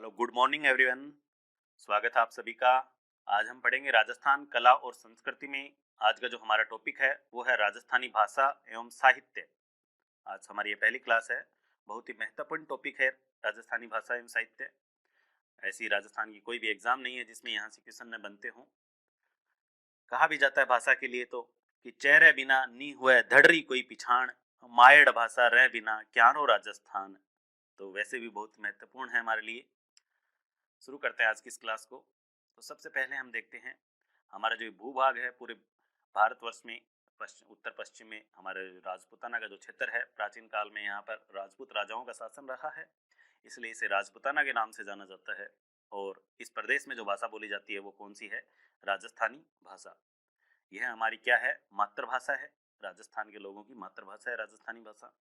Hello, good morning everyone. स्वागत है आप सभी का। आज हम पढ़ेंगे राजस्थान कला और संस्कृति में। आज का जो हमारा टॉपिक है वो है राजस्थानी भाषा एवं साहित्य। आज हमारी ये पहली क्लास है। बहुत ही महत्वपूर्ण टॉपिक है राजस्थानी भाषा एवं साहित्य। ऐसी राजस्थान की कोई भी एग्जाम नहीं है जिसमें यहाँ से क्वेश्चन न बनते हों। कहा भी जाता है भाषा के लिए तो कि चेहरे बिना नी हुए धड़री कोई पिछाण, मायड़ भाषा रह बिना क्यारो राजस्थान। तो वैसे भी बहुत महत्वपूर्ण है हमारे लिए। शुरू करते हैं आज की इस क्लास को। तो सबसे पहले हम देखते हैं हमारा जो भूभाग है पूरे भारतवर्ष में, उत्तर पश्चिम में हमारे राजपूताना का जो क्षेत्र है, प्राचीन काल में यहाँ पर राजपूत राजाओं का शासन रहा है, इसलिए इसे राजपूताना के नाम से जाना जाता है। और इस प्रदेश में जो भाषा बोली जाती है वो कौन सी है? राजस्थानी भाषा। यह हमारी क्या है? मातृभाषा है। राजस्थान के लोगों की मातृभाषा है राजस्थानी भाषा।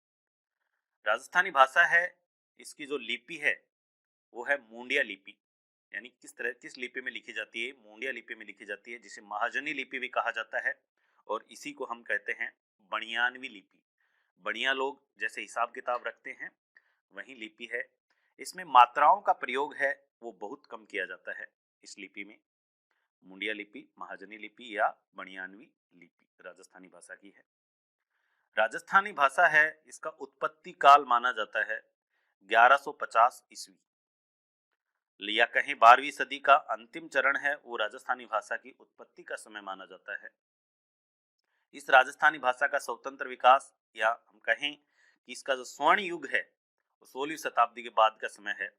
राजस्थानी भाषा है, इसकी जो लिपि है वो है मुंडिया लिपि। यानी किस लिपि में लिखी जाती है? मुंडिया लिपि में लिखी जाती है, जिसे महाजनी लिपि भी कहा जाता है। और इसी को हम कहते हैं बणियानवी लिपि। बणिया लोग जैसे हिसाब किताब रखते हैं वही लिपि है। इसमें मात्राओं का प्रयोग है वो बहुत कम किया जाता है इस लिपि में। मुंडिया लिपि, महाजनी लिपि या बणियानवी लिपि राजस्थानी भाषा की है। राजस्थानी भाषा है, इसका उत्पत्ति काल माना जाता है 1150 ईस्वी, या कहीं 12वीं सदी का अंतिम चरण है वो राजस्थानी भाषा की उत्पत्ति का समय माना जाता है। इस राजस्थानी भाषा का स्वतंत्र विकास, या हम कहें कि इसका जो स्वर्ण युग है वो 16वीं शताब्दी के बाद का समय है।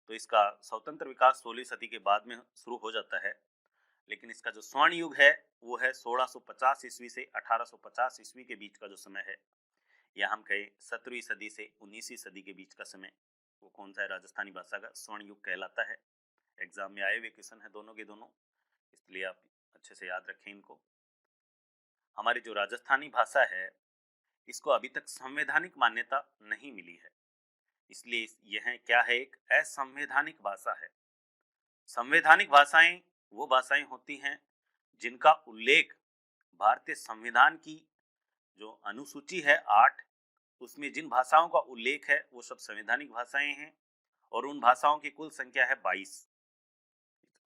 तो इसका स्वतंत्र विकास 16वीं सदी के बाद में शुरू हो जाता है। लेकिन इसका जो स्वर्ण युग है वो है 1650 ईस्वी से 1850 ईस्वी के बीच का जो समय है, या हम कहें 17वीं सदी से 19वीं सदी के बीच का समय, वो कौन सा है? राजस्थानी भाषा का स्वर्ण युग कहलाता है। एग्जाम में आए हुए क्वेश्चन है दोनों के दोनों, इसलिए आप अच्छे से याद रखें इनको। हमारी जो राजस्थानी भाषा है इसको अभी तक संवैधानिक मान्यता नहीं मिली है, इसलिए यह क्या है? एक असंवैधानिक भाषा है। संवैधानिक भाषाएं वो भाषाएं होती हैं जिनका उल्लेख भारतीय संविधान की जो अनुसूची है 8, उसमें जिन भाषाओं का उल्लेख है वो सब संवैधानिक भाषाएं हैं। और उन भाषाओं की कुल संख्या है 22,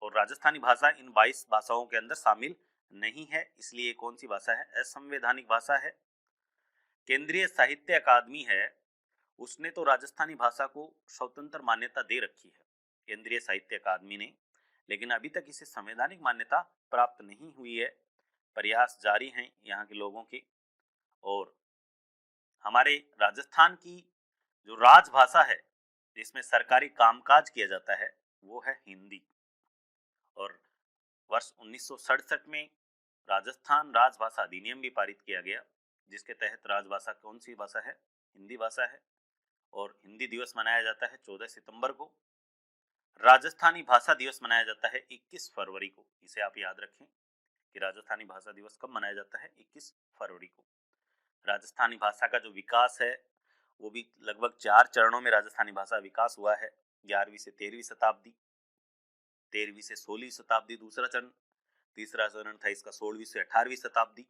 और राजस्थानी भाषा इन 22 भाषाओं के अंदर शामिल नहीं है, इसलिए कौन सी भाषा है? असंवैधानिक भाषा है। केंद्रीय साहित्य अकादमी है, उसने तो राजस्थानी भाषा को स्वतंत्र मान्यता दे रखी है, केंद्रीय साहित्य अकादमी ने, लेकिन अभी तक इसे संवैधानिक मान्यता प्राप्त नहीं हुई है। प्रयास जारी हैं यहाँ के लोगों के। और हमारे राजस्थान की जो राजभाषा है जिसमें सरकारी कामकाज किया जाता है वो है हिंदी। और वर्ष 1967 में राजस्थान राजभाषा अधिनियम भी पारित किया गया, जिसके तहत राजभाषा कौन सी भाषा है? हिंदी भाषा है। और हिंदी दिवस मनाया जाता है 14 सितंबर को। राजस्थानी भाषा दिवस मनाया जाता है 21 फरवरी को। इसे आप याद रखें कि राजस्थानी भाषा दिवस कब मनाया जाता है? 21 फरवरी को। राजस्थानी भाषा का जो विकास है वो भी लगभग 4 चरणों में राजस्थानी भाषा विकास हुआ है। 11वीं से 13वीं शताब्दी, 13वीं से 16वीं शताब्दी दूसरा चरण, तीसरा चरण था इसका 16वीं से 18वीं शताब्दी,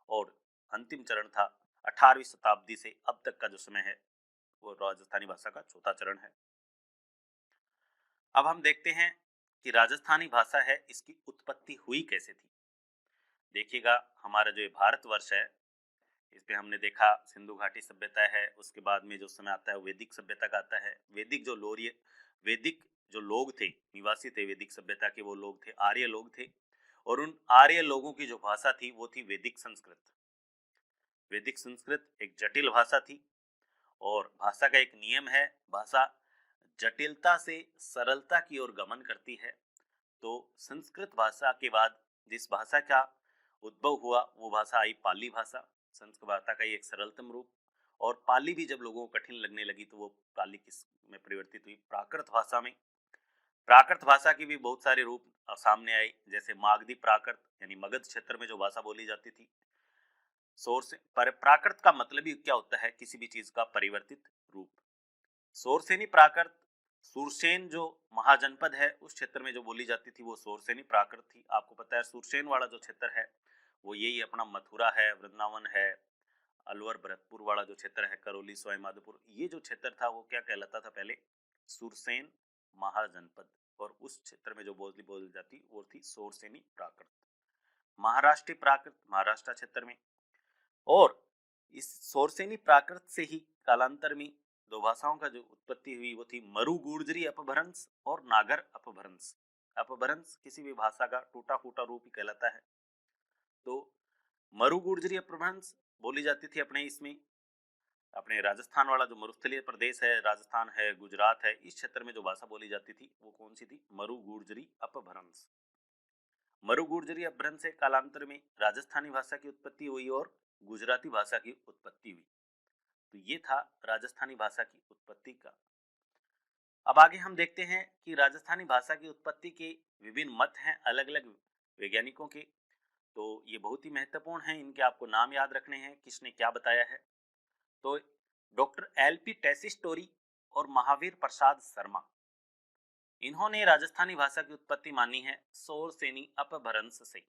और अंतिम चरण था 18वीं शताब्दी से अब तक का जो समय है वो राजस्थानी भाषा का चौथा चरण है। अब हम देखते हैं कि राजस्थानी भाषा है इसकी उत्पत्ति हुई कैसे थी। देखिएगा, हमारा जो भारतवर्ष है इसमें हमने देखा सिंधु घाटी सभ्यता है, उसके बाद में जो समय आता है वैदिक सभ्यता का आता है। वैदिक जो लोग थे, निवासी थे वैदिक सभ्यता के, वो लोग थे आर्य लोग थे। और उन आर्य लोगों की जो भाषा थी वो थी वैदिक संस्कृत। वैदिक संस्कृत एक जटिल भाषा थी, और भाषा का एक नियम है, भाषा जटिलता से सरलता की ओर गमन करती है। तो संस्कृत भाषा के बाद जिस भाषा का उद्भव हुआ वो भाषा आई पाली भाषा, संस्कृत भाषा का एक सरलतम रूप। और पाली भी जब लोगों को कठिन लगने लगी तो वो पाली किस में परिवर्तित हुई? प्राकृत भाषा में। प्राकृत भाषा की भी बहुत सारे रूप सामने आए, जैसे मागधी प्राकृत, यानी मगध क्षेत्र में जो भाषा बोली जाती थी। सोर्स पर प्राकृत का मतलब ही क्या होता है? किसी भी चीज का परिवर्तित रूप। सोरसेनी प्राकृत, सुरसेन जो महाजनपद है उस क्षेत्र में जो बोली जाती थी वो सोरसेनी प्राकृत थी। आपको पता है सुरसेन वाला जो क्षेत्र है वो यही अपना मथुरा है, वृंदावन है, अलवर भरतपुर वाला जो क्षेत्र है, करौली सवाई माधोपुर, ये जो क्षेत्र था वो क्या कहलाता था? पहले सुरसेन महाजनपद, और उस क्षेत्र में जो बोली बोली जाती वो थी शोरसेनी प्राकृत। महाराष्ट्री प्राकृत महाराष्ट्र क्षेत्र में, और इस शोरसेनी प्राकृत से ही कालांतर में दो भाषाओं का जो उत्पत्ति हुई वो थी मरु गुर्जरी अपभ्रंश और नागर अपभ्रंश। अपभ्रंश किसी भी भाषा का टूटा फूटा रूप ही कहलाता है। तो मरु गुर्जरी अपभ्रंश बोली जाती थी अपने राजस्थान वाला जो मरुस्थलीय प्रदेश है, राजस्थान है, गुजरात है, इस क्षेत्र में जो भाषा बोली जाती थी वो कौन सी थी? मरु गुर्जरी अपभ्रंश। मरु गुर्जरी अपभ्रंश से कालांतर में राजस्थानी भाषा की उत्पत्ति हुई और गुजराती भाषा की उत्पत्ति हुई। तो ये था राजस्थानी भाषा की उत्पत्ति का। अब आगे हम देखते हैं कि राजस्थानी भाषा की उत्पत्ति के विभिन्न मत हैं अलग अलग वैज्ञानिकों के। तो ये बहुत ही महत्वपूर्ण हैं, इनके आपको नाम याद रखने हैं किसने क्या बताया है। तो डॉक्टर एलपी टेसिस्टोरी और महावीर प्रसाद शर्मा, इन्होंने राजस्थानी भाषा की उत्पत्ति मानी है शोरसेनी अपभ्रंश से।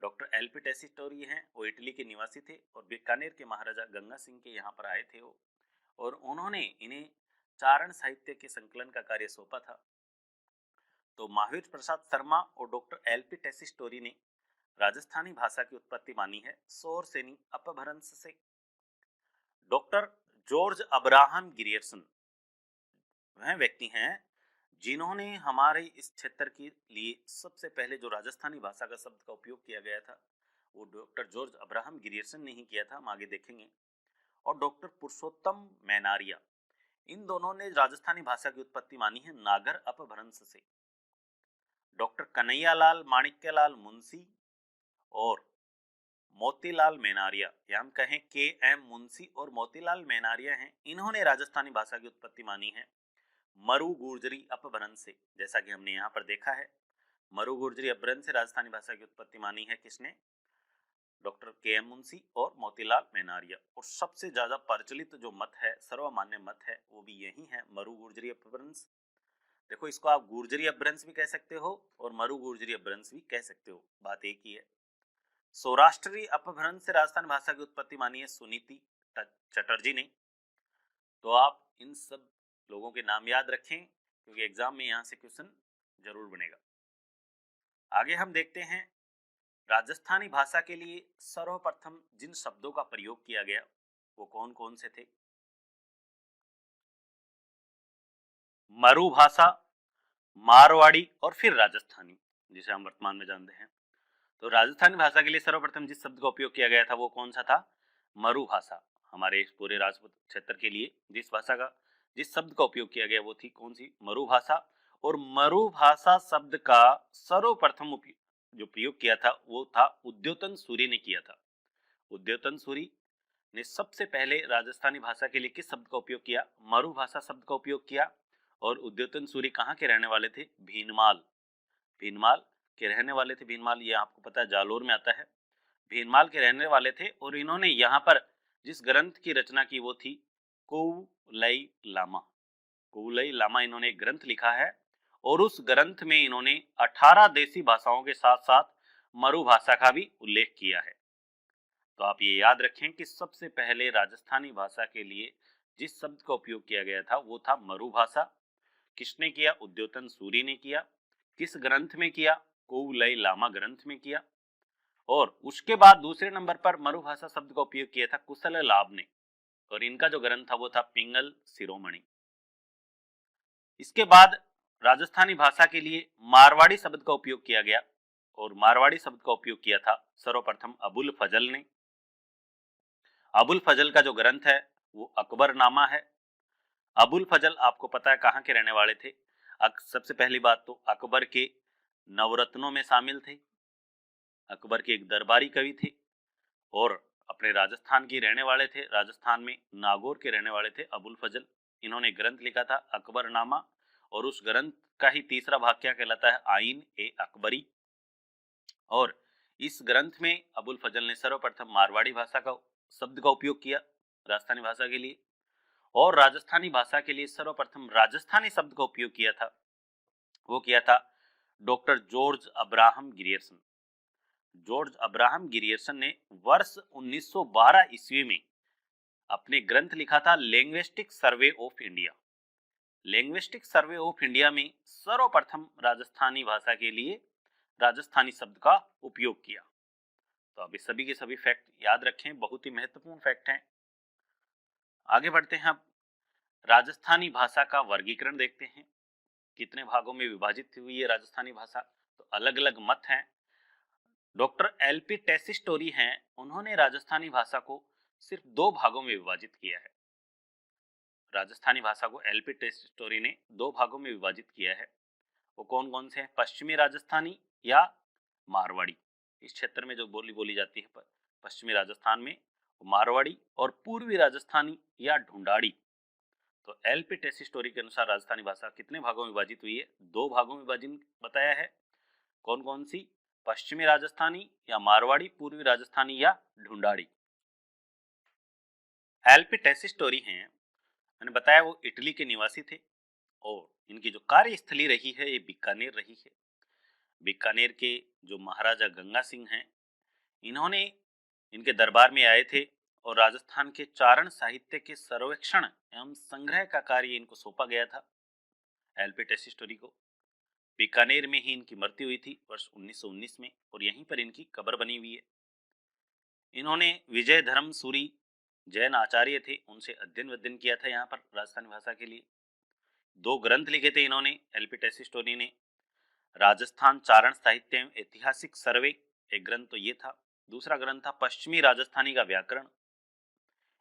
डॉक्टर एलपी टेसिस्टोरी हैं, वो इटली के निवासी थे और बीकानेर के महाराजा गंगा सिंह के यहाँ पर आए थे वो, और उन्होंने इन्हें चारण साहित्य के संकलन का कार्य सौंपा था। तो महावीर प्रसाद शर्मा और डॉक्टर एलपी टेसिस्टोरी ने राजस्थानी भाषा की उत्पत्ति मानी है शोरसेनी अपभ्रंश से। डॉक्टर जॉर्ज अब्राहम गिरियर्सन वह व्यक्ति हैं जिन्होंने हमारे इस क्षेत्र के लिए सबसे पहले जो राजस्थानी भाषा का शब्द का उपयोग किया गया था वो डॉक्टर जॉर्ज अब्राहम गिरियर्सन ने ही किया था, हम आगे देखेंगे। और डॉक्टर पुरुषोत्तम मैनारिया, इन दोनों ने राजस्थानी भाषा की उत्पत्ति मानी है नागर अपभ्रंश से। डॉक्टर कन्हैयालाल माणिक्यलाल मुंशी और मोतीलाल मैनारिया, या हम कहें के एम मुंशी और मोतीलाल मैनारिया हैं, इन्होंने राजस्थानी भाषा की उत्पत्ति मानी है मरु गुर्जरी अपभ्रंश से। जैसा कि हमने यहाँ पर देखा है, मरु गुर्जरी अपभ्रंश से राजस्थानी भाषा की उत्पत्ति मानी है किसने? डॉक्टर के एम मुंशी और मोतीलाल मैनारिया। और सबसे ज्यादा प्रचलित जो मत है, सर्वमान्य मत है, वो भी यही है मरु गुर्जरी अपभ्रंश। देखो, इसको आप गुर्जरी अपभ्रंश भी कह सकते हो और मरु गुर्जरी अपभ्रंश भी कह सकते हो, बात एक ही है। सौराष्ट्री अपभ्रंश से राजस्थानी भाषा की उत्पत्ति मानी है सुनीति चटर्जी ने। तो आप इन सब लोगों के नाम याद रखें क्योंकि एग्जाम में यहाँ से क्वेश्चन जरूर बनेगा। आगे हम देखते हैं राजस्थानी भाषा के लिए सर्वप्रथम जिन शब्दों का प्रयोग किया गया वो कौन कौन से थे। मरु भाषा, मारवाड़ी और फिर राजस्थानी, जिसे हम वर्तमान में जानते हैं। तो राजस्थानी भाषा के लिए सर्वप्रथम जिस शब्द का उपयोग किया गया था वो कौन सा था? मरु भाषा। हमारे इस पूरे राजपूत क्षेत्र के लिए जिस शब्द का उपयोग किया गया वो थी कौन सी? मरु भाषा। और मरु भाषा शब्द का सर्वप्रथम जो प्रयोग किया था वो था उद्योतन सूरी ने किया था। उद्योतन सूरी ने सबसे पहले राजस्थानी भाषा के लिए किस शब्द का उपयोग किया? मरु भाषा शब्द का उपयोग किया। और उद्योतन सूरी कहाँ के रहने वाले थे? भीनमाल के रहने वाले थे। भीनमाल ये आपको पता है जालोर में आता है। भीनमाल के रहने वाले थे और इन्होंने यहाँ पर जिस ग्रंथ की रचना की वो थी कोवलई लामा इन्होंने एक ग्रंथ लिखा है और उस ग्रंथ में इन्होंने 18 देसी भाषाओं के साथ साथ मरु भाषा का भी उल्लेख किया है। तो आप ये याद रखें कि सबसे पहले राजस्थानी भाषा के लिए जिस शब्द का उपयोग किया गया था वो था मरु भाषा। किसने किया? उद्योतन सूरी ने किया। किस ग्रंथ में किया? कोवलई लामा ग्रंथ में किया। और उसके बाद दूसरे नंबर पर मरु भाषा शब्द का उपयोग किया था कुशल लाभ ने, और इनका जो ग्रंथ था वो था पिंगल शिरोमणि। इसके बाद राजस्थानी भाषा के लिए मारवाड़ी शब्द का उपयोग किया गया और मारवाड़ी शब्द का उपयोग किया था सर्वप्रथम अबुल फजल ने। अबुल फजल का जो ग्रंथ है वो अकबरनामा है। अबुल फजल आपको पता है कहाँ के रहने वाले थे? सबसे पहली बात तो अकबर के नवरत्नों में शामिल थे, अकबर के एक दरबारी कवि थे और अपने राजस्थान के रहने वाले थे। राजस्थान में नागौर के रहने वाले थे अबुल फजल। इन्होंने ग्रंथ लिखा था अकबरनामा और उस ग्रंथ का ही तीसरा भाग क्या कहलाता है? आइन ए अकबरी। और इस ग्रंथ में अबुल फजल ने सर्वप्रथम मारवाड़ी भाषा का शब्द का उपयोग किया राजस्थानी भाषा के लिए, और राजस्थानी भाषा के लिए सर्वप्रथम राजस्थानी शब्द का उपयोग किया था वो किया था doctor George Abraham Grierson. George Abraham Grierson ने वर्ष 1912 ईस्वी में अपने ग्रंथ लिखा था linguistic survey of India. Linguistic survey of India में सर्वप्रथम राजस्थानी भाषा के लिए राजस्थानी शब्द का उपयोग किया। तो अभी सभी के सभी फैक्ट याद रखें, बहुत ही महत्वपूर्ण फैक्ट हैं। आगे बढ़ते हैं, अब राजस्थानी भाषा का वर्गीकरण देखते हैं। कितने भागों में विभाजित हुई है राजस्थानी भाषा, तो अलग अलग मत हैं। डॉक्टर एलपी टेसिस्टोरी हैं, उन्होंने राजस्थानी भाषा को सिर्फ 2 भागों में विभाजित किया है। राजस्थानी भाषा को एलपी टेसिस्टोरी ने 2 भागों में विभाजित किया है। वो कौन कौन से हैं? पश्चिमी राजस्थानी या मारवाड़ी। इस क्षेत्र में जो बोली बोली जाती है पश्चिमी राजस्थान में, मारवाड़ी, और पूर्वी राजस्थानी या ढूंढाड़ी। तो एलपी टेसिस्टोरी के अनुसार राजस्थानी भाषा कितने भागों में विभाजित हुई है? 2 भागों में विभाजन बताया है। कौन कौन सी? पश्चिमी राजस्थानी या मारवाड़ी, पूर्वी राजस्थानी या ढूंढाड़ी। एलपी टेसिस्टोरी हैं, मैंने बताया वो इटली के निवासी थे और इनकी जो कार्यस्थली रही है ये बीकानेर रही है। बीकानेर के जो महाराजा गंगा सिंह हैं, इन्होंने इनके दरबार में आए थे और राजस्थान के चारण साहित्य के सर्वेक्षण एवं संग्रह का कार्य इनको सौंपा गया था, एलपी टेसिस्टोरी को। बीकानेर में ही इनकी मृत्यु हुई थी वर्ष 1919 में, और यहीं पर इनकी कब्र बनी हुई है। इन्होंने विजय धर्म सूरी जैन आचार्य थे, उनसे अध्ययन किया था यहाँ पर राजस्थानी भाषा के लिए। 2 ग्रंथ लिखे थे इन्होंने, एलपी टेसिस्टोरी ने। राजस्थान चारण साहित्य एवं ऐतिहासिक सर्वे, एक ग्रंथ तो ये था। दूसरा ग्रंथ था पश्चिमी राजस्थानी का व्याकरण।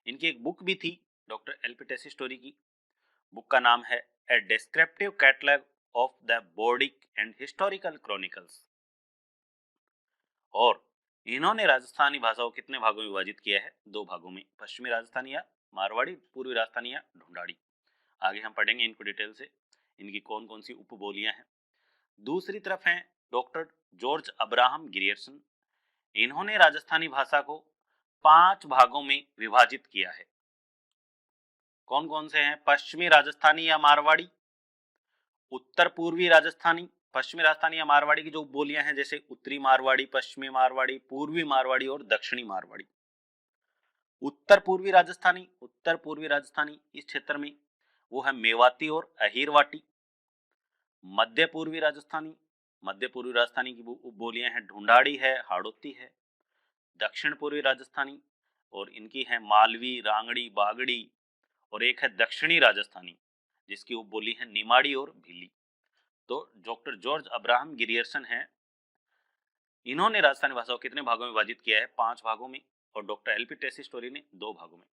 इनकी एक बुक भी थी डॉक्टर एलपी टेसिस्टोरी की। बुक का नाम है ए डिस्क्रिप्टिव कैटलॉग ऑफ द बौद्धिक एंड हिस्टोरिकल क्रॉनिकल्स। और इन्होंने राजस्थानी भाषा को कितने भागों में विभाजित किया है? 2 भागों में, पश्चिमी राजस्थानी या मारवाड़ी, पूर्वी राजस्थानी या ढूंढाड़ी। आगे हम पढ़ेंगे इनको डिटेल से, इनकी कौन कौन सी उपबोलियां हैं। दूसरी तरफ हैं डॉक्टर जॉर्ज अब्राहम ग्रियर्सन। इन्होंने राजस्थानी भाषा को 5 भागों में विभाजित किया है। कौन कौन से हैं? पश्चिमी राजस्थानी या मारवाड़ी, उत्तर पूर्वी राजस्थानी। पश्चिमी राजस्थानी या मारवाड़ी की जो बोलियां हैं जैसे उत्तरी मारवाड़ी, पश्चिमी मारवाड़ी, पूर्वी मारवाड़ी और दक्षिणी मारवाड़ी। उत्तर पूर्वी राजस्थानी, उत्तर पूर्वी राजस्थानी इस क्षेत्र में वो है मेवाती और अहीरवाटी। मध्य पूर्वी राजस्थानी, मध्य पूर्वी राजस्थानी की बोलियां हैं ढूंढाड़ी है, हाड़ौती है। दक्षिण पूर्वी राजस्थानी, और इनकी है मालवी, रांगड़ी, बागड़ी। और एक है दक्षिणी राजस्थानी जिसकी उपबोली है निमाड़ी और भीली। तो डॉक्टर जॉर्ज अब्राहम गिरियर्सन है, इन्होंने राजस्थानी भाषा को कितने भागों में विभाजित किया है? 5 भागों में। और डॉक्टर एलपी टेसिस्टोरी ने 2 भागों में।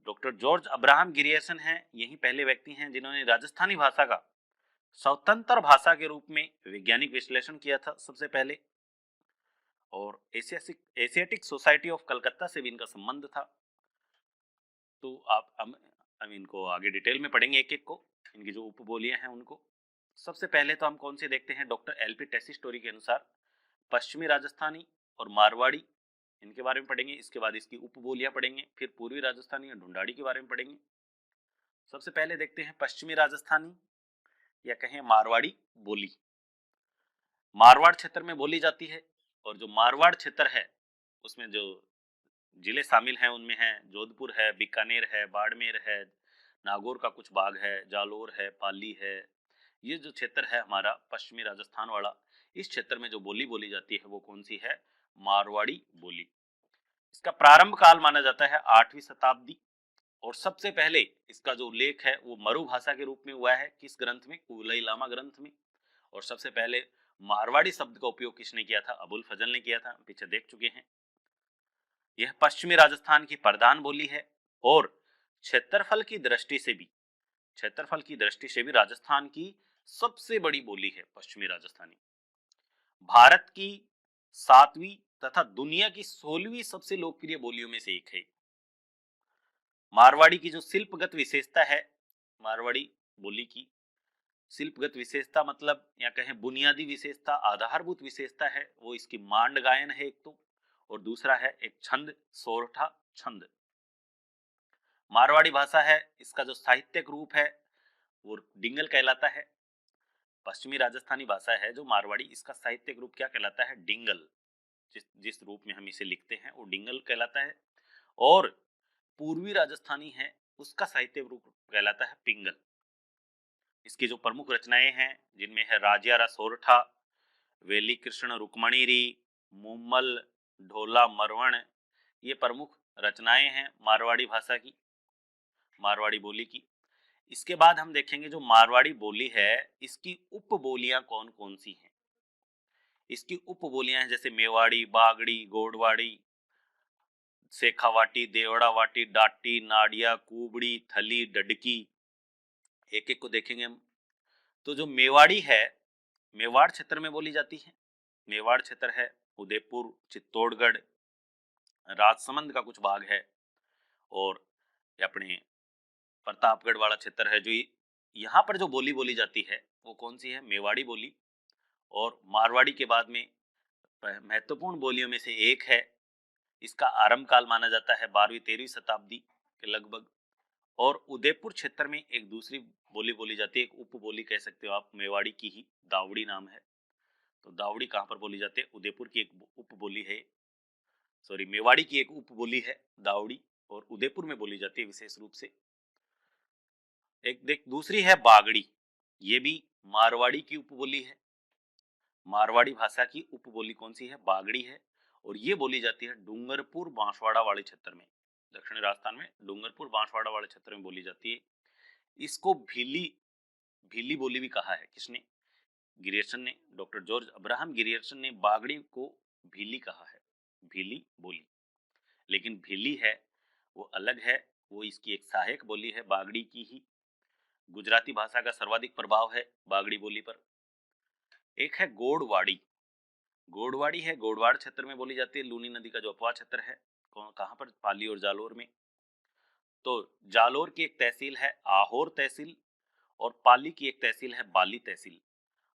डॉक्टर जॉर्ज अब्राहम गिरियर्सन हैं, यही पहले व्यक्ति हैं जिन्होंने राजस्थानी भाषा का स्वतंत्र भाषा के रूप में वैज्ञानिक विश्लेषण किया था सबसे पहले। और एशियाटिक सोसाइटी ऑफ कलकत्ता से भी इनका संबंध था। तो आप हम इनको आगे डिटेल में पढ़ेंगे एक एक को, इनकी जो उपबोलियां हैं उनको। सबसे पहले तो हम कौन से देखते हैं? डॉक्टर एलपी टेसिस्टोरी के अनुसार पश्चिमी राजस्थानी और मारवाड़ी, इनके बारे में पढ़ेंगे। इसके बाद इसकी उपबोलियां पढ़ेंगे, फिर पूर्वी राजस्थानी और ढूंढाड़ी के बारे में पढ़ेंगे। सबसे पहले देखते हैं पश्चिमी राजस्थानी या कहें मारवाड़ी बोली। मारवाड़ क्षेत्र में बोली जाती है, और जो मारवाड़ क्षेत्र है उसमें जो जिले शामिल हैं उनमें है जोधपुर है, बीकानेर है, बाड़मेर है, नागौर का कुछ भाग है, जालोर है, पाली है। ये जो क्षेत्र है हमारा पश्चिमी राजस्थान वाला, इस क्षेत्र में जो बोली बोली जाती है वो कौन सी है? मारवाड़ी बोली। इसका प्रारंभ काल माना जाता है 8वीं शताब्दी, और सबसे पहले इसका जो उल्लेख है वो मरु भाषा के रूप में हुआ है। किस ग्रंथ में? उलई लामा ग्रंथ में। और सबसे पहले मारवाड़ी शब्द का उपयोग किसने किया था? अबुल फजल ने किया था, पीछे देख चुके हैं। यह पश्चिमी राजस्थान की प्रधान बोली है, और क्षेत्रफल की दृष्टि से भी, क्षेत्रफल की दृष्टि से भी राजस्थान की सबसे बड़ी बोली है पश्चिमी राजस्थानी। भारत की 7वीं तथा दुनिया की 16वीं सबसे लोकप्रिय बोलियों में से एक है। मारवाड़ी की जो शिल्पगत विशेषता है, मारवाड़ी बोली की शिल्पगत विशेषता मतलब या कहें बुनियादी विशेषता, आधारभूत विशेषता है, वो इसकी मांड गायन है एक तो, और दूसरा है एक छंद, सोरठा छंद। मारवाड़ी भाषा है, इसका जो साहित्यिक रूप है वो डिंगल कहलाता है। पश्चिमी राजस्थानी भाषा है जो मारवाड़ी, इसका साहित्यिक रूप क्या कहलाता है? डिंगल। जिस रूप में हम इसे लिखते हैं वो डिंगल कहलाता है। और पूर्वी राजस्थानी है, उसका साहित्यिक रूप कहलाता है पिंगल। इसकी जो प्रमुख रचनाएं हैं जिनमें है राजियारा सोरठा, वेली कृष्ण रुक्मणीरी, मुम्मल, ढोला मरवण, ये प्रमुख रचनाएं हैं मारवाड़ी भाषा की, मारवाड़ी बोली की। इसके बाद हम देखेंगे जो मारवाड़ी बोली है इसकी उप बोलियां कौन कौन सी हैं। इसकी उप बोलियां हैं जैसे मेवाड़ी, बागड़ी, गोडवाड़ी, सेखावाटी, देवड़ावाटी, डाटी, नाडिया, कुबड़ी, थली, डडकी। एक एक को देखेंगे हम। तो जो मेवाड़ी है, मेवाड़ क्षेत्र में बोली जाती है। मेवाड़ क्षेत्र है उदयपुर, चित्तौड़गढ़, राजसमंद का कुछ भाग है, और अपने प्रतापगढ़ वाला क्षेत्र है। जो यहाँ पर जो बोली बोली जाती है वो कौन सी है? मेवाड़ी बोली। और मारवाड़ी के बाद में महत्वपूर्ण बोलियों में से एक है। इसका आरंभ काल माना जाता है 12वीं-13वीं शताब्दी के लगभग। और उदयपुर क्षेत्र में एक दूसरी बोली बोली जाती है, एक उप बोली कह सकते हो आप, मेवाड़ी की ही, दावड़ी नाम है। तो दावड़ी कहाँ पर बोली जाती है? उदयपुर की एक उप बोली है, सॉरी मेवाड़ी की एक उप बोली है दावड़ी, और उदयपुर में बोली जाती है विशेष रूप से। एक देख दूसरी है बागड़ी, ये भी मारवाड़ी की उपबोली है। मारवाड़ी भाषा की उपबोली कौन सी है? बागड़ी है। और ये बोली जाती है डूंगरपुर बांसवाड़ा वाले क्षेत्र में, दक्षिणी राजस्थान में डूंगरपुर बांसवाड़ा वाले क्षेत्र में बोली जाती है। इसको भीली भीली बोली भी कहा है। किसने? गिरियर्सन ने, डॉक्टर जॉर्ज अब्राहम गिरियर्सन ने बागड़ी को भीली कहा है, भीली बोली। लेकिन भीली है वो अलग है, वो इसकी एक सहायक बोली है बागड़ी की ही। गुजराती भाषा का सर्वाधिक प्रभाव है बागड़ी बोली पर। एक है गोडवाड़ी। गोडवाड़ी है गोडवाड़ क्षेत्र में बोली जाती है, लूनी नदी का जो अपवा क्षेत्र है। कहाँ पर? पाली और जालोर में। तो जालोर की एक तहसील है आहोर तहसील, और पाली की एक तहसील है बाली तहसील।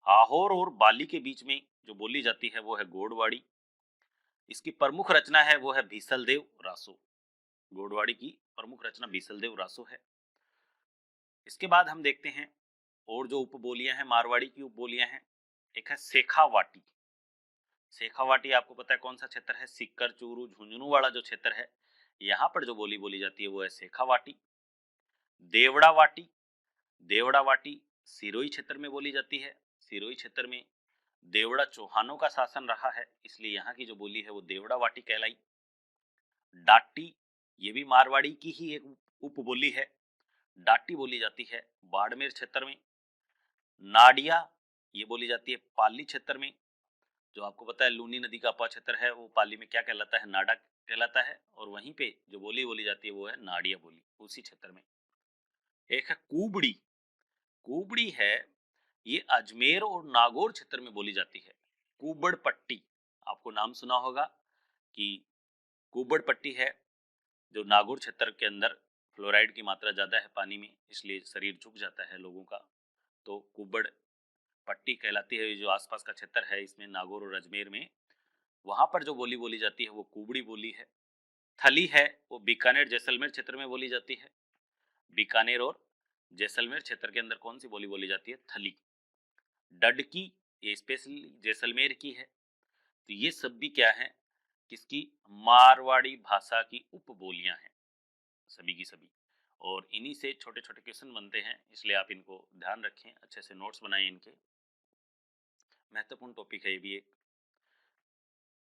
आहोर और बाली के बीच में जो बोली जाती है वो है गोडवाड़ी। इसकी प्रमुख रचना है वो है भीसलदेव रासो। गोडवाड़ी की प्रमुख रचना भीसलदेव रासो है। इसके बाद हम देखते हैं और जो उपबोलियां हैं मारवाड़ी की उपबोलियां हैं। एक है शेखावाटी। शेखावाटी आपको पता है कौन सा क्षेत्र है? सिक्कर, चूरू, झुंझुनू वाला जो क्षेत्र है, यहाँ पर जो बोली बोली जाती है वो है शेखावाटी। देवड़ावाटी, देवड़ावाटी सिरोही क्षेत्र में बोली जाती है। सिरोही क्षेत्र में देवड़ा चौहानों का शासन रहा है, इसलिए यहाँ की जो बोली है वो देवड़ावाटी कहलाई। डाटी, ये भी मारवाड़ी की ही एक उपबोली है। डाटी बोली जाती है बाड़मेर क्षेत्र में। नाडिया, ये बोली जाती है पाली क्षेत्र में। जो आपको पता है लूनी नदी का अपवा क्षेत्र है वो पाली में क्या कहलाता है? नाडा कहलाता है। और वहीं पे जो बोली बोली जाती है वो है नाडिया बोली, उसी क्षेत्र में। एक है कुबड़ी। कुबड़ी है, ये अजमेर और नागौर क्षेत्र में बोली जाती है। कुबड़ पट्टी, आपको नाम सुना होगा कि कुबड़ पट्टी है जो नागौर क्षेत्र के अंदर फ्लोराइड की मात्रा ज्यादा है पानी में, इसलिए शरीर झुक जाता है लोगों का। तो कुबड़ पट्टी कहलाती है जो आसपास का क्षेत्र है इसमें, नागौर और अजमेर में। वहां पर जो बोली बोली जाती है वो कुबड़ी बोली है। थली है वो बीकानेर जैसलमेर क्षेत्र में बोली जाती है। बीकानेर और जैसलमेर क्षेत्र के अंदर कौन सी बोली बोली जाती है? थली। डडकी, ये स्पेशली जैसलमेर की है। तो ये सब भी क्या है? किसकी? मारवाड़ी भाषा की उपबोलियां हैं सभी की सभी। और इन्हीं से छोटे छोटे क्वेश्चन बनते हैं, इसलिए आप इनको ध्यान रखें, अच्छे से नोट्स बनाएं इनके। महत्वपूर्ण टॉपिक है ये भी एक।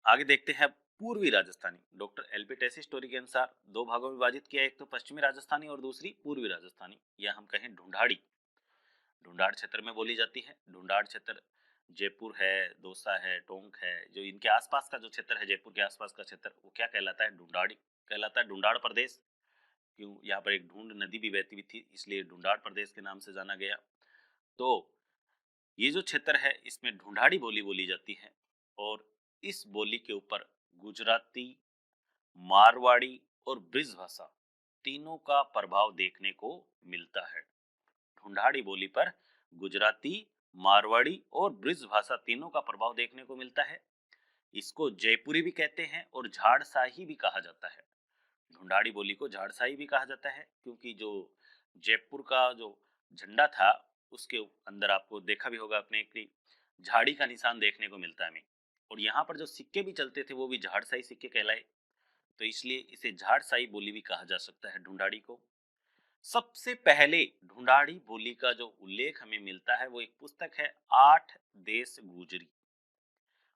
आगे देखते हैं पूर्वी Rajasthani. Doctor LP Tessy story के अनुसार दो भागों में विभाजित किया, एक तो पश्चिमी राजस्थानी और दूसरी पूर्वी राजस्थानी, या हम कहें ढूंढाड़ी। ढूंढाड़ क्षेत्र में बोली जाती है। ढूंढाड़ क्षेत्र जयपुर है, दौसा है, टोंक है, जो इनके आसपास का जो क्षेत्र है, जयपुर के आसपास का क्षेत्र, वो क्या कहलाता है? ढूंढाड़ी कहलाता है। ढूंढाड़ प्रदेश, क्यों? यहाँ पर एक ढूंढ नदी भी बहती हुई थी, इसलिए ढूंढाड़ प्रदेश के नाम से जाना गया। तो ये जो क्षेत्र है इसमें ढूंढाड़ी बोली बोली जाती है। और इस बोली के ऊपर गुजराती, मारवाड़ी और ब्रिज भाषा तीनों का प्रभाव देखने को मिलता है। ढूंढाड़ी बोली पर गुजराती, मारवाड़ी और ब्रिज भाषा तीनों का प्रभाव देखने को मिलता है। इसको जयपुरी भी कहते हैं और झाड़साही भी कहा जाता है। ढूंढाड़ी बोली को झाड़साही भी कहा जाता है क्योंकि जो जयपुर का जो झंडा था उसके अंदर आपको देखा भी होगा अपने कि झाड़ी का निशान देखने को मिलता है हमें। और यहाँ पर जो सिक्के भी चलते थे वो भी झाड़साही सिक्के कहलाए, तो इसलिए इसे झाड़साही बोली भी कहा जा सकता है ढूंढाड़ी को। सबसे पहले ढूंढाड़ी बोली का जो उल्लेख हमें मिलता है वो एक पुस्तक है, आठ देश गुजरी।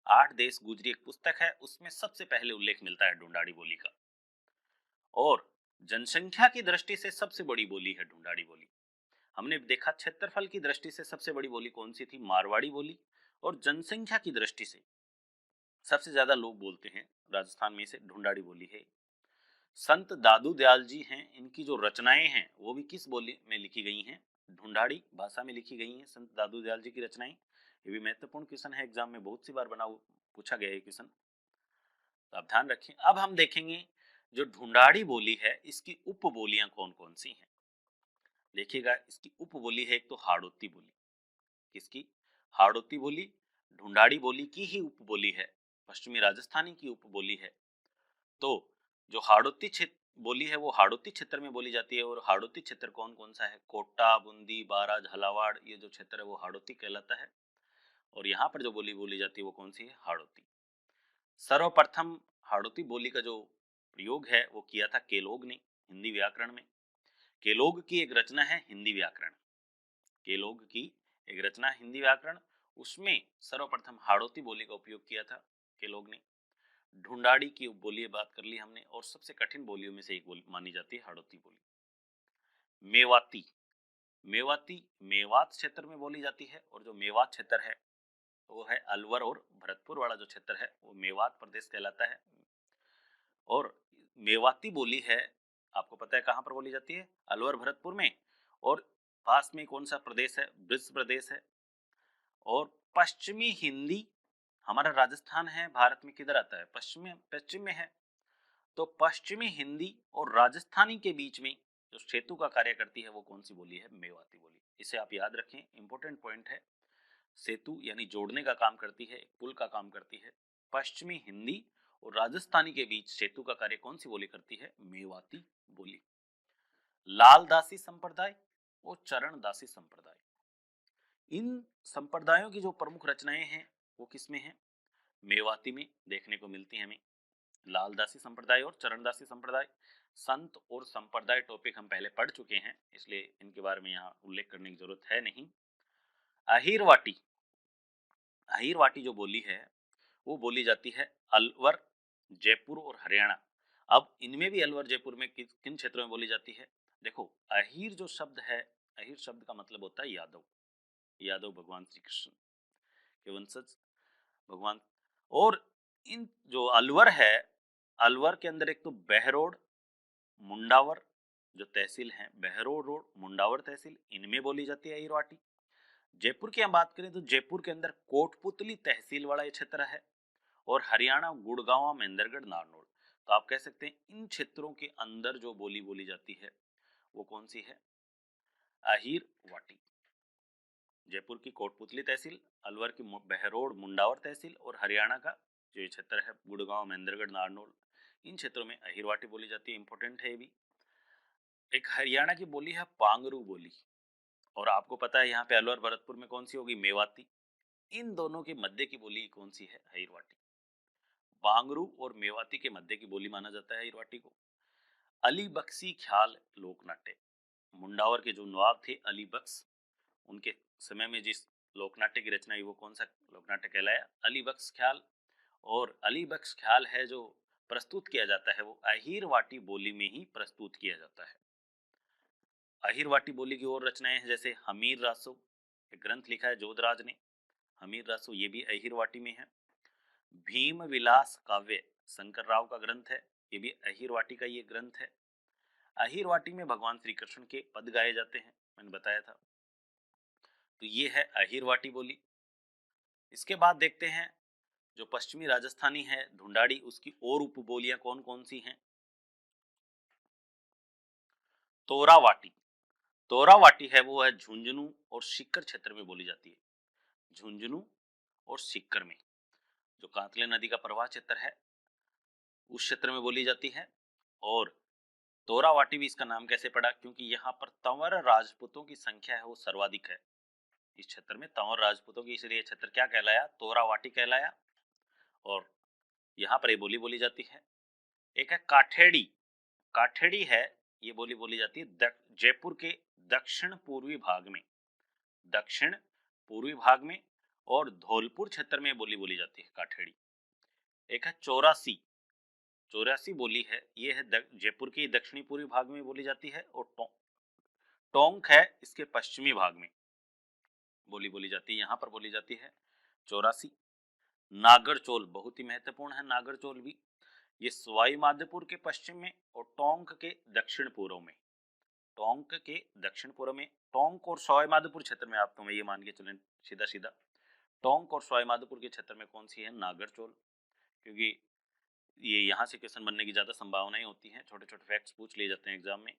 आठ देश गुजरी एक पुस्तक है, उसमें सबसे पहले उल्लेख मिलता है ढूंढाड़ी बोली का। और जनसंख्या की दृष्टि से सबसे बड़ी बोली है ढूंढाड़ी बोली। हमने देखा क्षेत्रफल की दृष्टि से सबसे बड़ी बोली कौन सी थी, मारवाड़ी बोली। और जनसंख्या की दृष्टि से सबसे ज्यादा लोग बोलते हैं राजस्थान में से ढूंढाड़ी बोली है। संत दादू दयाल जी हैं, इनकी जो रचनाएं हैं वो भी किस बोली में लिखी गई हैं, ढूंढाड़ी भाषा में लिखी गई हैं। संत दादू दयाल जी की रचनाएं, ये भी महत्वपूर्ण क्वेश्चन है, एग्जाम में बहुत सी बार पूछा गया है क्वेश्चन, तो आप ध्यान रखें। अब हम देखेंगे जो ढूंढाड़ी बोली है इसकी उप बोलियां कौन कौन सी हैं। देखिएगा, इसकी उप बोली है एक तो हाड़ौती बोली। किसकी? हाड़ौती बोली ढूंढाड़ी बोली की ही उप बोली है, पश्चिमी राजस्थानी की उप बोली है। तो जो हाड़ौती क्षेत्र बोली है वो हाड़ौती क्षेत्र में बोली जाती है। और हाड़ौती क्षेत्र कौन कौन सा है? कोटा, बूंदी, बारा, झालावाड़, ये जो क्षेत्र है वो हाड़ौती कहलाता है। और यहाँ पर जो बोली बोली जाती है वो कौन सी है? हाड़ौती। सर्वप्रथम हाड़ौती बोली का जो प्रयोग है वो किया था केलोग ने हिंदी व्याकरण में। केलोग की एक रचना है हिंदी व्याकरण। केलोग की एक रचना हिंदी व्याकरण, उसमें सर्वप्रथम हाड़ौती बोली का उपयोग किया था केलोग ने। ढूंढाड़ी की बोली बात कर ली हमने, और सबसे कठिन बोलियों में से एक बोली मानी जाती है हाड़ौती बोली। मेवाती, मेवाती मेवात क्षेत्र में बोली जाती है। और जो मेवात क्षेत्र है वो है अलवर और भरतपुर वाला जो क्षेत्र है वो मेवात प्रदेश कहलाता है। और मेवाती बोली है, आपको पता है कहाँ पर बोली जाती है? अलवर भरतपुर में। और पास में कौन सा प्रदेश है? ब्रज प्रदेश है। और पश्चिमी हिंदी, हमारा राजस्थान है भारत में किधर आता है? पश्चिम पश्चिम में है। तो पश्चिमी हिंदी और राजस्थानी के बीच में जो सेतु का कार्य करती है वो कौन सी बोली है? मेवाती बोली। इसे आप याद रखें, इंपॉर्टेंट पॉइंट है। सेतु यानी जोड़ने का काम करती है, पुल का काम करती है। पश्चिमी हिंदी और राजस्थानी के बीच सेतु का कार्य कौन सी बोली करती है? मेवाती बोली। लालदासी संप्रदाय और चरणदासी संप्रदाय, इन संप्रदायों की जो प्रमुख रचनाएं हैं वो किसमें है? मेवाती में देखने को मिलती है हमें। लालदासी संप्रदाय और चरणदासी संप्रदाय। संत और संप्रदाय टॉपिक हम पहले पढ़ चुके हैं, इसलिए इनके बारे में यहाँ उल्लेख करने की जरूरत है नहीं। अहीरवाटी, अहीरवाटी जो बोली है वो बोली जाती है अलवर, जयपुर और हरियाणा। अब इनमें भी अलवर जयपुर में किन क्षेत्रों में बोली जाती है? देखो, अहीर जो शब्द है, अहीर शब्द का मतलब होता है यादव। यादव भगवान श्री कृष्ण के वंशज भगवान। और इन जो अलवर है, अलवर के अंदर एक तो बहरोड, मुंडावर जो तहसील है, बहरोड रोड, मुंडावर तहसील, इनमें बोली जाती है अहीरवाटी। जयपुर की हम बात करें तो जयपुर के अंदर कोटपुतली तहसील वाला ये क्षेत्र है। और हरियाणा गुड़गांव, महेंद्रगढ़, नारनौल। तो आप कह सकते हैं इन क्षेत्रों के अंदर जो बोली बोली जाती है वो कौन सी है? अहीर वाटी। जयपुर की कोटपुतली तहसील, अलवर की बहरोड मुंडावर तहसील, और हरियाणा का जो क्षेत्र है गुड़गांव, महेंद्रगढ़, नारनौल, इन क्षेत्रों में अहीरवाटी बोली जाती है। इंपॉर्टेंट है ये भी। एक हरियाणा की बोली है पांगरू बोली। और आपको पता है यहाँ पे अलवर भरतपुर में कौन सी होगी? मेवाती। इन दोनों के मध्य की बोली कौन सी है? अहीरवाटी। बांगरू और मेवाती के मध्य की बोली माना जाता है अहीरवाटी को। अली बख्शी ख्याल लोक नाट्य, मुंडावर के जो नवाब थे अली बख्श, उनके समय में जिस लोकनाट्य की रचना हुई वो कौन सा लोकनाट्य कहलाया? अली बख्श ख्याल। और अली बख्श ख्याल है जो प्रस्तुत किया जाता है वो अहीरवाटी बोली में ही प्रस्तुत किया जाता है। अहीरवाटी बोली की और रचनाएं हैं, जैसे हमीर रासो, एक ग्रंथ लिखा है जोधराज ने, हमीर रासो, ये भी अहीरवाटी में है। भीम विलास काव्य शंकर राव का ग्रंथ है, ये भी अहीरवाटी का ये ग्रंथ है। अहीरवाटी में भगवान श्री कृष्ण के पद गाए जाते हैं, मैंने बताया था। तो ये है अहीरवाटी बोली। इसके बाद देखते हैं जो पश्चिमी राजस्थानी है ढूंढाड़ी, उसकी और उपबोलियां कौन कौन सी हैं। तोरावाटी, तोरावाटी है वो है झुंझुनू और सीकर क्षेत्र में बोली जाती है। झुंझुनू और सीकर में, जो कांतले नदी का प्रवाह क्षेत्र है उस क्षेत्र में बोली जाती है। और तोरावाटी भी इसका नाम कैसे पड़ा? क्योंकि यहाँ पर तंवर राजपूतों की संख्या है वो सर्वाधिक है इस क्षेत्र में, तंवर राजपूतों की, इसलिए क्षेत्र क्या कहलाया? तोरावाटी कहलाया। और यहाँ पर ये बोली बोली जाती है। एक है काठेड़ी, काठेड़ी है ये बोली बोली जाती है जयपुर के दक्षिण पूर्वी भाग में, दक्षिण पूर्वी भाग में, और धौलपुर क्षेत्र में बोली बोली जाती है काठेड़ी। एक है चौरासी, चौरासी बोली है, ये है जयपुर के दक्षिणी पूर्वी भाग में बोली जाती है, और टोंक है इसके पश्चिमी भाग में बोली बोली जाती है, यहाँ पर बोली जाती है चौरासी। नागरचोल बहुत ही महत्वपूर्ण है, नागरचोल भी, ये सवाई माधोपुर के पश्चिम में और टोंक के दक्षिण पूर्व में, टोंक के दक्षिण पूर्व में, टोंक और सवाई माधोपुर क्षेत्र में, आप तुम्हें ये मान के चलें सीधा सीधा, टोंक और सवाई माधोपुर के क्षेत्र में कौन सी है, नागरचोल, क्योंकि ये यहाँ से क्वेश्चन बनने की ज्यादा संभावनाएं होती हैं, छोटे छोटे फैक्ट्स पूछ लिए जाते हैं एग्जाम में।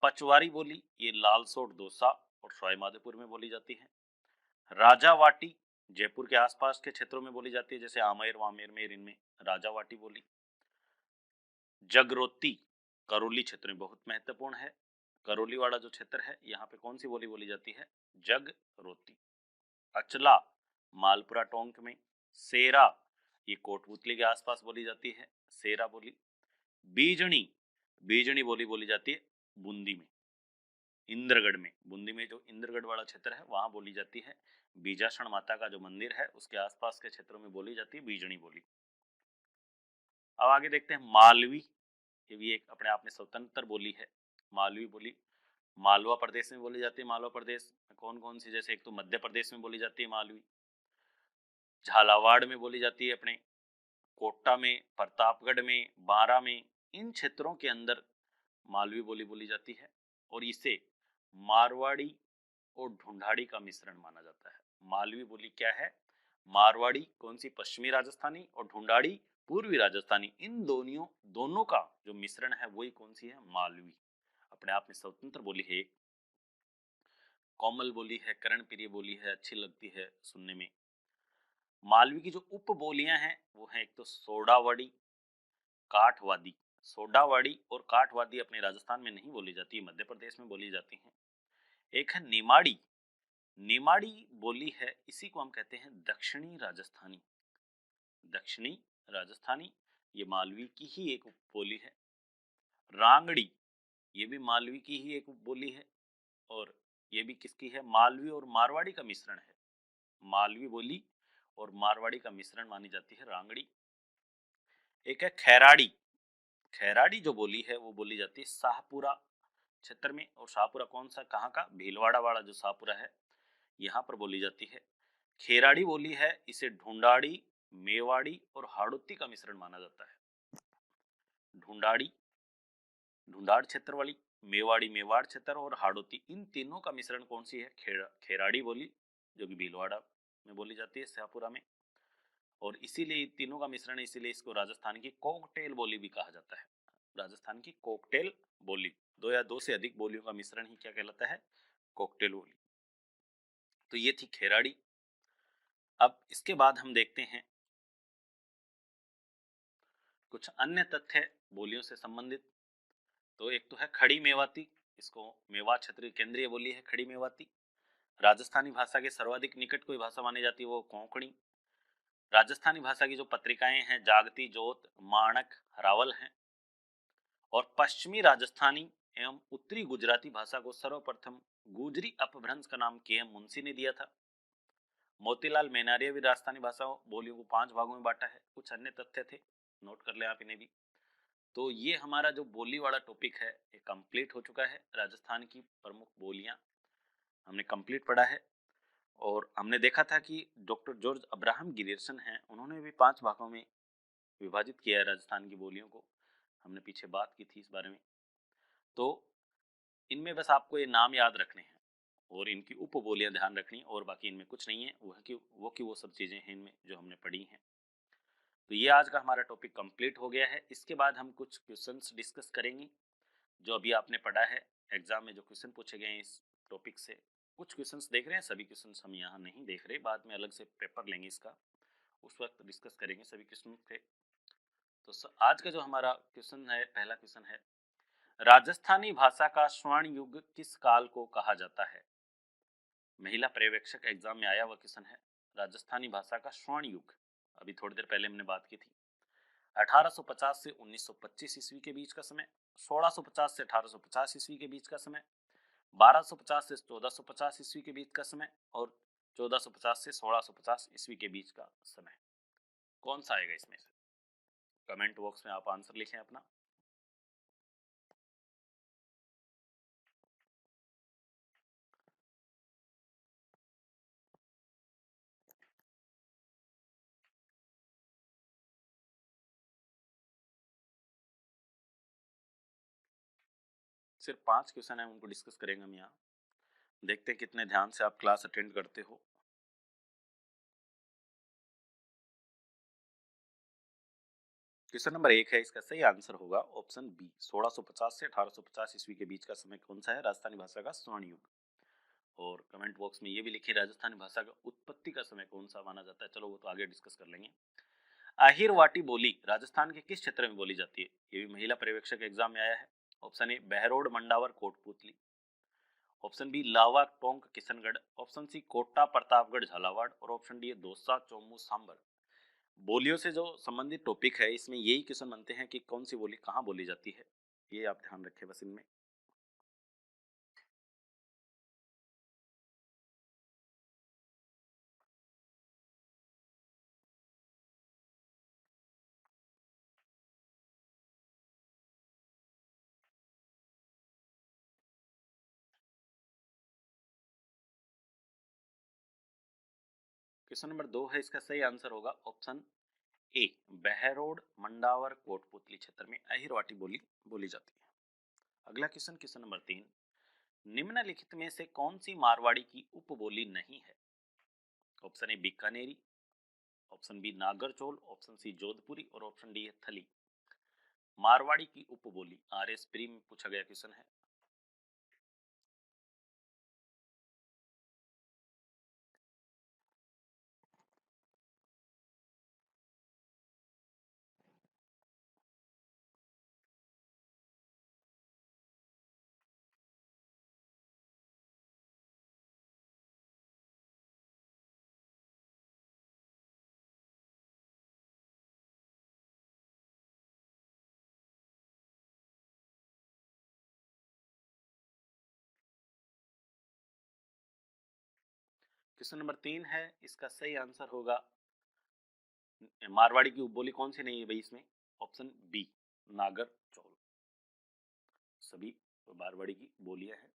पचवारी बोली ये लालसोट दौसा और सवाई माधोपुर में बोली जाती है। राजावाटी जयपुर के आसपास के क्षेत्रों में बोली जाती है, जैसे आमेर वामेर में, इनमें राजावाटी बोली। जगरोती करौली क्षेत्र में बहुत महत्वपूर्ण है, करौली वाला जो क्षेत्र है यहाँ पे कौन सी बोली बोली जाती है, जगरोती। अचला मालपुरा टोंक में। सेरा ये कोटपुतली के आसपास बोली जाती है, सेरा बोली। बीजणी, बीजणी बोली बोली जाती है बूंदी में, इंद्रगढ़ में, बूंदी में जो इंद्रगढ़ वाला क्षेत्र है वहां बोली जाती है। बीजासण माता का जो मंदिर है उसके आसपास के क्षेत्रों में बोली जाती है बीजणी बोली। अब आगे देखते हैं मालवी, ये भी एक अपने आप में स्वतंत्र बोली है, मालवी बोली। मालवा प्रदेश में बोली जाती है, मालवा प्रदेश में कौन कौन सी, जैसे एक तो मध्य प्रदेश में बोली जाती है मालवी, झालावाड़ में बोली जाती है, अपने कोटा में, प्रतापगढ़ में, बारा में, इन क्षेत्रों के अंदर मालवी बोली बोली जाती है, और इसे मारवाड़ी और ढूंढाड़ी का मिश्रण माना जाता है। मालवी बोली क्या है, मारवाड़ी कौन सी, पश्चिमी राजस्थानी, और ढूंढाड़ी पूर्वी राजस्थानी, इन दोनों का जो मिश्रण है वही कौन सी है, मालवी। अपने आप में स्वतंत्र बोली है, कोमल बोली है, कर्ण प्रिय बोली है, अच्छी लगती है सुनने में। मालवी की जो उप बोलियां हैं वो है एक तो सोडावाड़ी, काठवादी। सोडावाड़ी और काठवादी अपने राजस्थान में नहीं बोली जाती, मध्य प्रदेश में बोली जाती हैं। एक है निमाड़ी, निमाड़ी बोली है, इसी को हम कहते हैं दक्षिणी राजस्थानी, दक्षिणी राजस्थानी, ये मालवी की ही एक बोली है। रांगड़ी ये भी मालवी की ही एक बोली है, और ये भी किसकी है, मालवी और मारवाड़ी का मिश्रण है, मालवी बोली और मारवाड़ी का मिश्रण मानी जाती है रांगड़ी। एक है खैराड़ी, खैराड़ी जो बोली है वो बोली जाती है शाहपुरा क्षेत्र में, और शाहपुरा कौन सा, कहाँ का, भीलवाड़ा वाला जो शाहपुरा है यहाँ पर बोली जाती है। खेराड़ी बोली है, इसे ढूंढाड़ी, मेवाड़ी और हाड़ौती का मिश्रण माना जाता है। ढूंढाड़ी ढूंढाड़ क्षेत्र वाली, मेवाड़ी मेवाड़ क्षेत्र, और हाड़ौती, इन तीनों का मिश्रण कौन सी है, खेराड़ी बोली, जो कि भीलवाड़ा में बोली जाती है, शाहपुरा में, और इसीलिए तीनों का मिश्रण है, इसीलिए इसको राजस्थान की कॉकटेल बोली भी कहा जाता है। राजस्थान की कॉकटेल बोली, दो या दो से अधिक बोलियों का मिश्रण ही क्या कहलाता है, कॉकटेल बोली। तो ये थी खेराड़ी। अब इसके बाद हम देखते हैं कुछ अन्य तथ्य बोलियों से संबंधित। तो एक तो है खड़ी मेवाती, इसको मेवात क्षेत्र की केंद्रीय बोली है खड़ी मेवाती। राजस्थानी भाषा के सर्वाधिक निकट कोई भाषा मानी जाती है वो कोंकणी। राजस्थानी भाषा की जो पत्रिकाएं हैं जागती, जोत, माणक, रावल हैं। और पश्चिमी राजस्थानी एवं उत्तरी गुजराती भाषा को सर्वप्रथम गुजरी अपभ्रंश का नाम के एम मुंशी ने दिया था। मोतीलाल मेनारिया भी राजस्थानी भाषा बोलियों को 5 भागों में बांटा है। कुछ अन्य तथ्य थे, नोट कर ले आप इन्हें भी। तो ये हमारा जो बोली वाला टॉपिक है ये कंप्लीट हो चुका है। राजस्थान की प्रमुख बोलियां हमने कंप्लीट पढ़ा है, और हमने देखा था कि डॉक्टर जॉर्ज अब्राहम गिरियर्सन हैं, उन्होंने भी 5 भागों में विभाजित किया है राजस्थान की बोलियों को। हमने पीछे बात की थी इस बारे में। तो इनमें बस आपको ये नाम याद रखने हैं और इनकी उप बोलियां ध्यान रखनी, और बाकी इनमें कुछ नहीं है, वो सब चीजें हैं इनमें जो हमने पढ़ी हैं। तो ये आज का हमारा टॉपिक कंप्लीट हो गया है। इसके बाद हम कुछ क्वेश्चंस डिस्कस करेंगे जो अभी आपने पढ़ा है। एग्जाम में जो क्वेश्चन पूछे गए हैं इस टॉपिक से, कुछ क्वेश्चंस देख रहे हैं, सभी क्वेश्चंस हम यहाँ नहीं देख रहे, बाद में अलग से पेपर लेंगे इसका, उस वक्त डिस्कस करेंगे सभी क्वेश्चन थे। तो आज का जो हमारा क्वेश्चन है, पहला क्वेश्चन है, राजस्थानी भाषा का स्वर्ण युग किस काल को कहा जाता है। महिला पर्यवेक्षक एग्जाम में आया हुआ क्वेश्चन है, राजस्थानी भाषा का स्वर्ण युग। अभी थोड़ी देर पहले हमने बात की थी। 1850 से 1925 ईस्वी के बीच का समय, 1650 से 1850 ईस्वी के बीच का समय, 1250 से 1450 ईस्वी के बीच का समय और 1450 से 1650 ईस्वी के बीच का समय। कौन सा आएगा इसमें से? कमेंट बॉक्स में आप आंसर लिखें अपना। सिर्फ 5 क्वेश्चन है, उनको डिस्कस करेंगे हम यहाँ। देखते हैं कितने ध्यान से आप क्लास अटेंड करते हो। क्वेश्चन नंबर 1 है, इसका सही आंसर होगा ऑप्शन बी, 1650 से 1850 ईस्वी के बीच का समय कौन सा है? राजस्थानी भाषा का स्वर्ण युग। और कमेंट बॉक्स में ये भी लिखिए राजस्थानी भाषा का उत्पत्ति का समय कौन सा माना जाता है। चलो वो तो आगे डिस्कस कर लेंगे। आहिरवाटी बोली राजस्थान के किस क्षेत्र में बोली जाती है? ये भी महिला पर्यवेक्षक एग्जाम में आया है। Option A Behror Mandawar Kotputli, option B Lawa Tonk Kishangarh, option C Kota Pratapgarh Jhalawar और ऑप्शन डी दौसा चौमू सांबर। बोलियों से जो संबंधित टॉपिक है इसमें यही क्वेश्चन बनते हैं कि कौन सी बोली कहाँ बोली जाती है, ये आप ध्यान रखें बस इनमें। क्वेश्चन नंबर 2 है, इसका सही आंसर होगा ऑप्शन ए, बहरोड मंडावर कोटपुतली क्षेत्र में अहिरवाटी बोली बोली जाती है। अगला क्वेश्चन, क्वेश्चन नंबर 3, निम्नलिखित में से कौन सी मारवाड़ी की उपबोली नहीं है? Option A Bikaneri, option B Nagarchol, option C Jodhpuri और ऑप्शन डी है थली। मारवाड़ी की उपबोली आरएस प्री में पूछा गया क्वेश्चन है। क्वेश्चन नंबर 3 है, इसका सही आंसर होगा, मारवाड़ी की उपबोली कौन सी नहीं है भाई इसमें? ऑप्शन बी, नागर चौल। सभी मारवाड़ी की बोलियां हैं।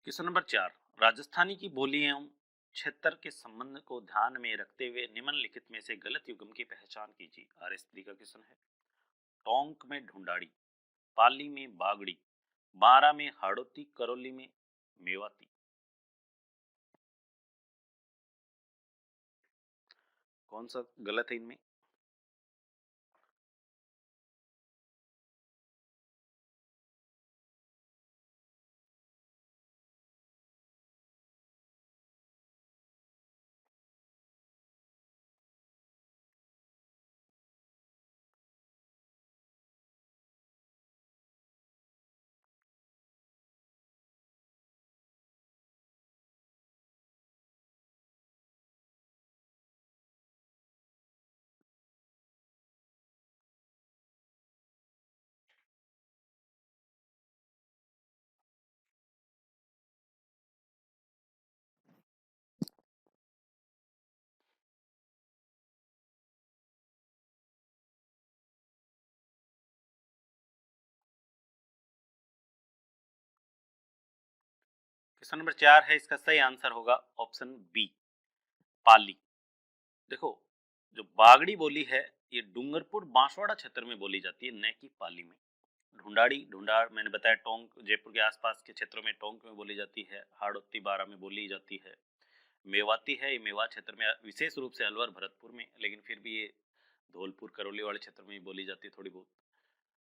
क्वेश्चन नंबर 4, राजस्थानी की बोली एवं क्षेत्र के संबंध को ध्यान में रखते हुए निम्नलिखित में से गलत युग्म की पहचान कीजिए। आरएस3 का क्वेश्चन है। टोंक में ढूंढाड़ी, पाली में बागड़ी, बारा में हाड़ोती, करौली में मेवाती। कौन सा गलत है इनमें? क्वेश्चन नंबर 4 है, इसका सही आंसर होगा ऑप्शन बी, पाली। देखो, जो बागड़ी बोली है ये डूंगरपुर बांसवाड़ा क्षेत्र में बोली जाती है, न कि पाली में। ढूंढाड़ी, ढूंढाड़ मैंने बताया टोंक जयपुर के आसपास के क्षेत्रों में टोंक में बोली जाती है, हाड़ौती बारा में बोली जाती है। मेवाती है, ये मेवात क्षेत्र में, विशेष रूप से अलवर भरतपुर में, लेकिन फिर भी ये धौलपुर करौली वाले क्षेत्र में बोली जाती है थोड़ी बहुत।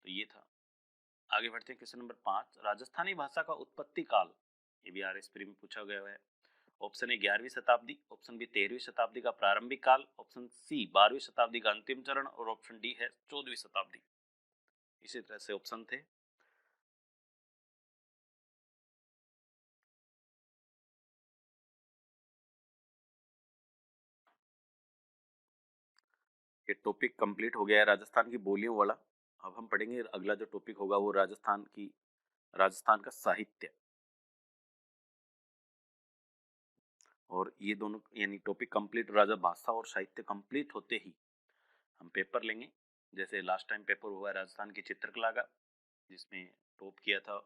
तो ये था। आगे बढ़ते हैं क्वेश्चन नंबर 5, राजस्थानी भाषा का उत्पत्ति काल, ये भी आर एस प्री में पूछा गया है। ऑप्शन ए 11वीं शताब्दी, ऑप्शन बी 13वीं शताब्दी का प्रारंभिक काल, ऑप्शन सी 12वीं शताब्दी का अंतिम चरण और ऑप्शन डी है 14वीं शताब्दी। इसी तरह से ऑप्शन थे। ये टॉपिक कंप्लीट हो गया है राजस्थान की बोलियों वाला। अब हम पढ़ेंगे अगला जो टॉपिक होगा वो राजस्थान का साहित्य। और ये दोनों यानी टॉपिक कंप्लीट, राजा भाषा और साहित्य कंप्लीट होते ही हम पेपर लेंगे। जैसे लास्ट टाइम पेपर हुआ राजस्थान की चित्रकला का, जिसमें टॉप किया था,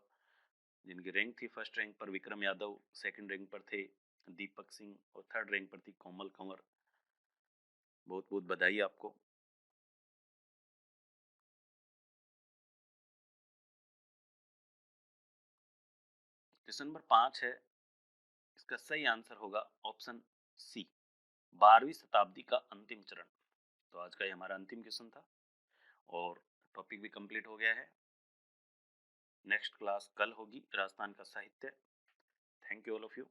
जिनकी रैंक थी फर्स्ट रैंक पर विक्रम यादव, सेकंड रैंक पर थे दीपक सिंह और थर्ड रैंक पर थी कोमल कंवर। बहुत बहुत बधाई आपको। क्वेश्चन नंबर 5 है, इसका सही आंसर होगा ऑप्शन सी, 12वीं शताब्दी का अंतिम चरण। तो आज का ये हमारा अंतिम क्वेश्चन था और टॉपिक भी कंप्लीट हो गया है। नेक्स्ट क्लास कल होगी राजस्थान का साहित्य। Thank you all of you.